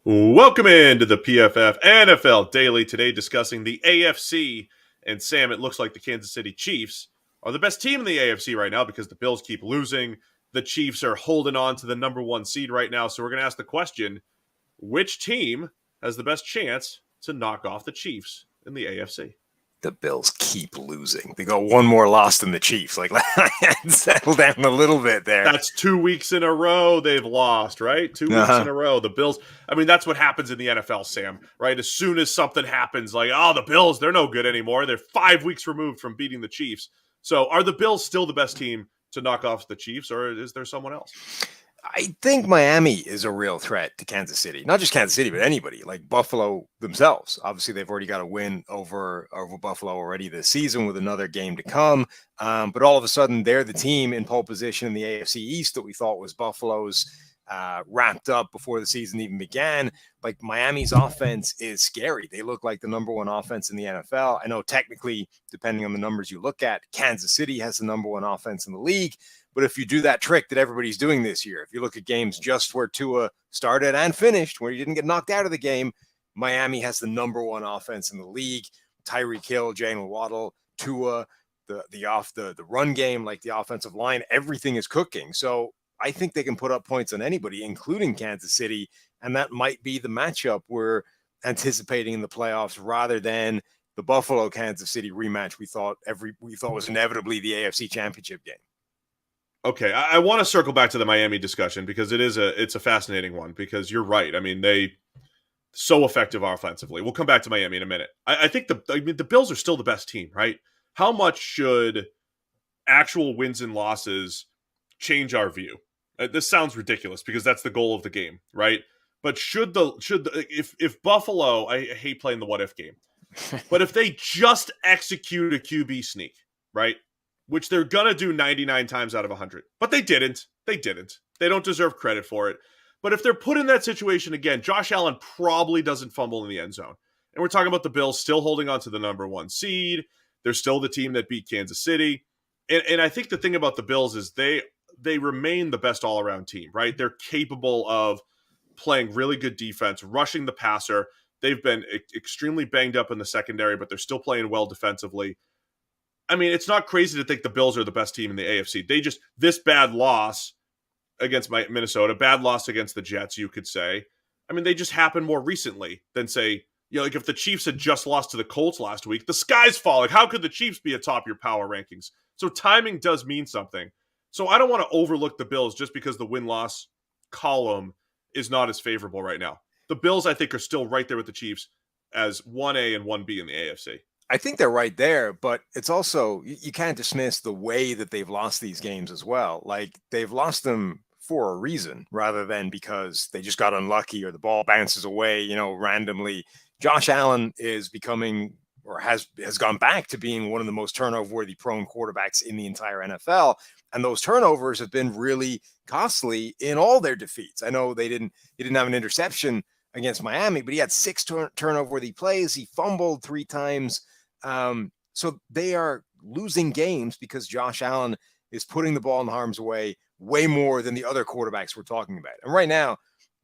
Welcome into the PFF NFL Daily. Today discussing the AFC. And Sam, it looks like the Kansas City Chiefs are the best team in the AFC right now because the Bills keep losing. The Chiefs are holding on to the number one seed right now. So we're going to ask the question, which team has the best chance to knock off the Chiefs in the AFC? The Bills keep losing. They got one more loss than the Chiefs. Settle down a little bit there. That's 2 weeks in a row they've lost, right? 2 weeks in a row. The Bills, that's what happens in the NFL, Sam, right? As soon as something happens, the Bills, they're no good anymore. They're 5 weeks removed from beating the Chiefs. So are the Bills still the best team to knock off the Chiefs, or is there someone else? I think Miami is a real threat to Kansas City. Not just Kansas City, but anybody, like Buffalo themselves. Obviously, they've already got a win over Buffalo already this season with another game to come. But all of a sudden, they're the team in pole position in the AFC East that we thought was Buffalo's wrapped up before the season even began. Like Miami's offense is scary. They look like the number one offense in the NFL. I know technically, depending on the numbers you look at, Kansas City has the number one offense in the league. But if you do that trick that everybody's doing this year, if you look at games just where Tua started and finished, where he didn't get knocked out of the game, Miami has the number one offense in the league. Tyreek Hill, Jalen Waddle, Tua, the run game, like the offensive line, everything is cooking. So I think they can put up points on anybody, including Kansas City, and that might be the matchup we're anticipating in the playoffs rather than the Buffalo Kansas City rematch we thought was inevitably the AFC Championship game. Okay, I want to circle back to the Miami discussion because it's a fascinating one because you're right. They so effective offensively. We'll come back to Miami in a minute. I think the Bills are still the best team, right? How much should actual wins and losses change our view? This sounds ridiculous because that's the goal of the game, right? But if Buffalo, I hate playing the what if game, but if they just execute a QB sneak, right? Which they're going to do 99 times out of 100. But they didn't. They don't deserve credit for it. But if they're put in that situation again, Josh Allen probably doesn't fumble in the end zone. And we're talking about the Bills still holding on to the number one seed. They're still the team that beat Kansas City. And I think the thing about the Bills is they remain the best all-around team, right? They're capable of playing really good defense, rushing the passer. They've been extremely banged up in the secondary, but they're still playing well defensively. It's not crazy to think the Bills are the best team in the AFC. This bad loss against Minnesota, bad loss against the Jets, you could say. They just happened more recently than say, if the Chiefs had just lost to the Colts last week, the sky's falling. How could the Chiefs be atop your power rankings? So timing does mean something. So I don't want to overlook the Bills just because the win-loss column is not as favorable right now. The Bills, I think, are still right there with the Chiefs as 1A and 1B in the AFC. I think they're right there, but it's also, you can't dismiss the way that they've lost these games as well. Like they've lost them for a reason rather than because they just got unlucky or the ball bounces away, randomly. Josh Allen is becoming or has gone back to being one of the most turnover-worthy prone quarterbacks in the entire NFL. And those turnovers have been really costly in all their defeats. I know he didn't have an interception against Miami, but he had 6 turnover-worthy plays. He fumbled 3 times. So they are losing games because Josh Allen is putting the ball in harm's way more than the other quarterbacks we're talking about. And right now,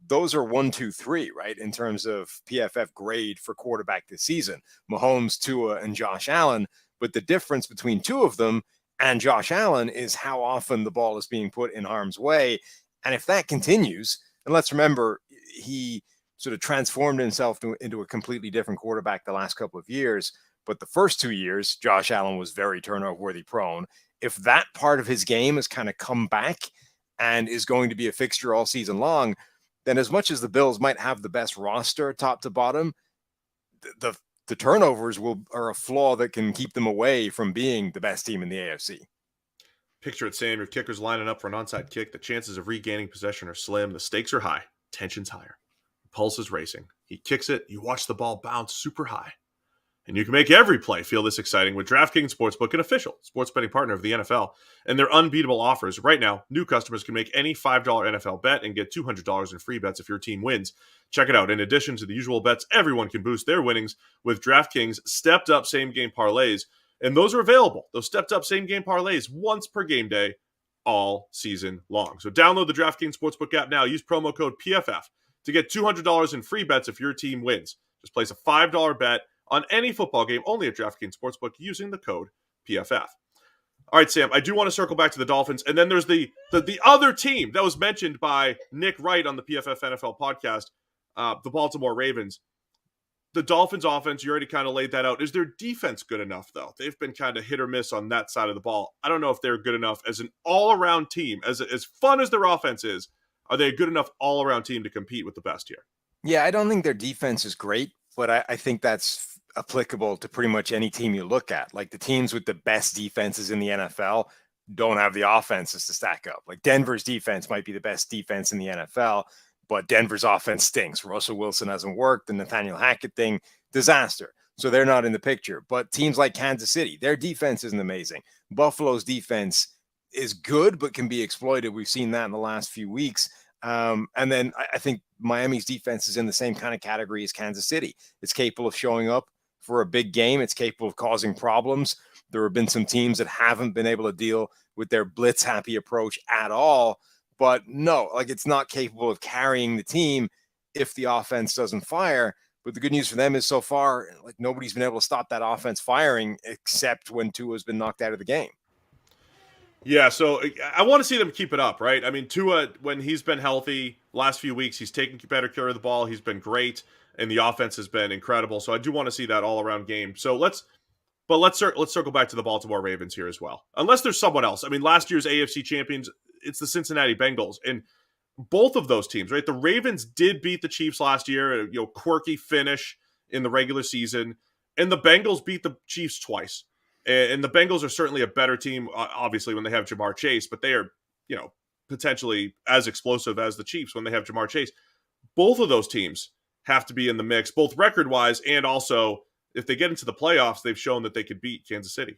those are 1, 2, 3, right? In terms of PFF grade for quarterback this season, Mahomes, Tua, and Josh Allen. But the difference between 2 of them and Josh Allen is how often the ball is being put in harm's way. And if that continues, and let's remember, he sort of transformed himself into a completely different quarterback the last couple of years. But the first 2 years, Josh Allen was very turnover-worthy prone. If that part of his game has kind of come back and is going to be a fixture all season long, then as much as the Bills might have the best roster top to bottom, the turnovers are a flaw that can keep them away from being the best team in the AFC. Picture it, Sam. Your kicker's lining up for an onside kick. The chances of regaining possession are slim. The stakes are high. Tension's higher. The pulse is racing. He kicks it. You watch the ball bounce super high. And you can make every play feel this exciting with DraftKings Sportsbook, an official sports betting partner of the NFL. And their unbeatable offers. Right now, new customers can make any $5 NFL bet and get $200 in free bets if your team wins. Check it out. In addition to the usual bets, everyone can boost their winnings with DraftKings stepped-up same-game parlays. And those are available, those stepped-up same-game parlays, once per game day, all season long. So download the DraftKings Sportsbook app now. Use promo code PFF to get $200 in free bets if your team wins. Just place a $5 bet on any football game only at DraftKings Sportsbook using the code PFF. All right, Sam, I do want to circle back to the Dolphins. And then there's the other team that was mentioned by Nick Wright on the PFF NFL podcast, the Baltimore Ravens. The Dolphins offense, you already kind of laid that out. Is their defense good enough, though? They've been kind of hit or miss on that side of the ball. I don't know if they're good enough as an all-around team. As fun as their offense is, are they a good enough all-around team to compete with the best here? Yeah, I don't think their defense is great, but I think that's applicable to pretty much any team you look at. Like the teams with the best defenses in the NFL don't have the offenses to stack up. Like Denver's defense might be the best defense in the NFL, but Denver's offense stinks. Russell Wilson hasn't worked. The Nathaniel Hackett thing, disaster. So they're not in the picture. But teams like Kansas City, their defense isn't amazing. Buffalo's defense is good, but can be exploited. We've seen that in the last few weeks. And then I think Miami's defense is in the same kind of category as Kansas City. It's capable of showing up for a big game. It's capable of causing problems. There have been some teams that haven't been able to deal with their blitz-happy approach at all. But no, like it's not capable of carrying the team if the offense doesn't fire. But the good news for them is so far, like nobody's been able to stop that offense firing except when Tua's been knocked out of the game. Yeah, so I want to see them keep it up, right? I mean, Tua, when he's been healthy, last few weeks, he's taken better care of the ball. He's been great, and the offense has been incredible. So I do want to see that all-around game. So let's circle back to the Baltimore Ravens here as well. Unless there's someone else. I mean, last year's AFC champions, it's the Cincinnati Bengals, and both of those teams, right? The Ravens did beat the Chiefs last year, quirky finish in the regular season, and the Bengals beat the Chiefs twice. And the Bengals are certainly a better team, obviously, when they have Jamar Chase, but they are, potentially as explosive as the Chiefs when they have Jamar Chase. Both of those teams have to be in the mix, both record-wise and also if they get into the playoffs, they've shown that they could beat Kansas City.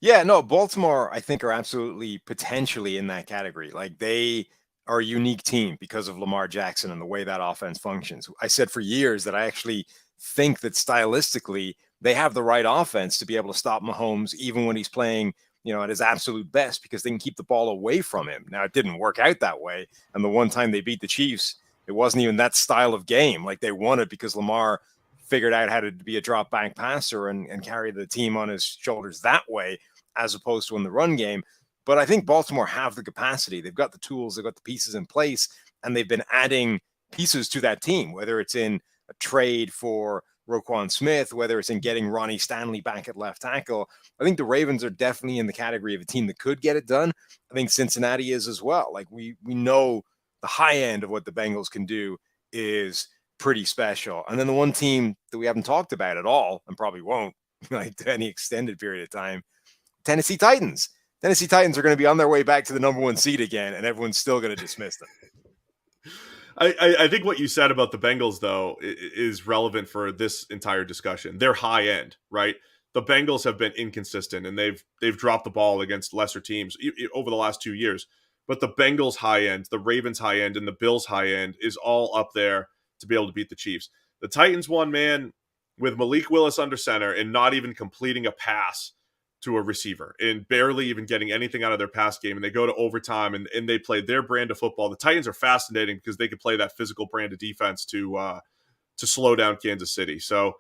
Yeah, no, Baltimore, I think, are absolutely potentially in that category. Like they are a unique team because of Lamar Jackson and the way that offense functions. I said for years that I actually think that stylistically they have the right offense to be able to stop Mahomes even when he's playing, at his absolute best because they can keep the ball away from him. Now, it didn't work out that way. And the one time they beat the Chiefs, it wasn't even that style of game. Like they won it because Lamar figured out how to be a drop back passer and carry the team on his shoulders that way, as opposed to in the run game. But I think Baltimore have the capacity. They've got the tools, they've got the pieces in place, and they've been adding pieces to that team, whether it's in a trade for Roquan Smith, whether it's in getting Ronnie Stanley back at left tackle. I think the Ravens are definitely in the category of a team that could get it done. I think Cincinnati is as well. Like we know the high end of what the Bengals can do is pretty special. And then the one team that we haven't talked about at all, and probably won't, like to any extended period of time, Tennessee Titans. Tennessee Titans are going to be on their way back to the number one seed again, and everyone's still going to dismiss them. I think what you said about the Bengals, though, is relevant for this entire discussion. They're high end, right? The Bengals have been inconsistent, and they've dropped the ball against lesser teams over the last 2 years. But the Bengals high end, the Ravens high end, and the Bills high end is all up there to be able to beat the Chiefs. The Titans won, man, with Malik Willis under center and not even completing a pass to a receiver and barely even getting anything out of their pass game. And they go to overtime and they play their brand of football. The Titans are fascinating because they can play that physical brand of defense to slow down Kansas City. So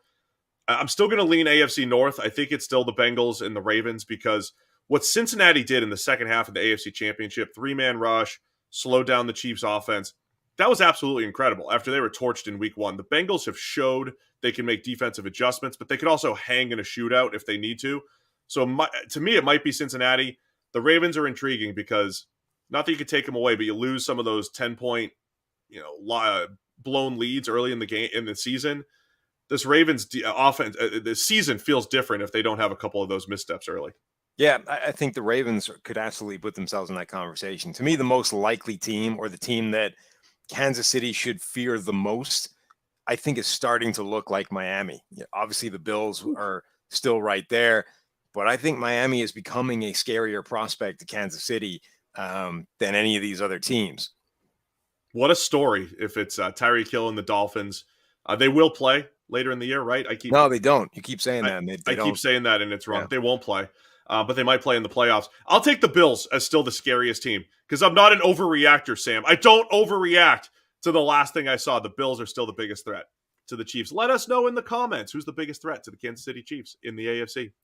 I'm still going to lean AFC North. I think it's still the Bengals and the Ravens because what Cincinnati did in the second half of the AFC Championship, 3-man rush, slowed down the Chiefs offense. That was absolutely incredible after they were torched in week one. The Bengals have showed they can make defensive adjustments, but they could also hang in a shootout if they need to. So to me, it might be Cincinnati. The Ravens are intriguing because not that you could take them away, but you lose some of those 10-point, blown leads early in the game in the season. This Ravens offense, the season feels different if they don't have a couple of those missteps early. Yeah, I think the Ravens could absolutely put themselves in that conversation. To me, the most likely team or the team that Kansas City should fear the most, I think is starting to look like Miami. Obviously, the Bills are still right there. But I think Miami is becoming a scarier prospect to Kansas City than any of these other teams. What a story if it's Tyreek Hill and the Dolphins. They will play later in the year, right? No, they don't. You keep saying that. I keep saying that, and it's wrong. Yeah. They won't play, but they might play in the playoffs. I'll take the Bills as still the scariest team because I'm not an overreactor, Sam. I don't overreact to the last thing I saw, the Bills are still the biggest threat to the Chiefs. Let us know in the comments who's the biggest threat to the Kansas City Chiefs in the AFC.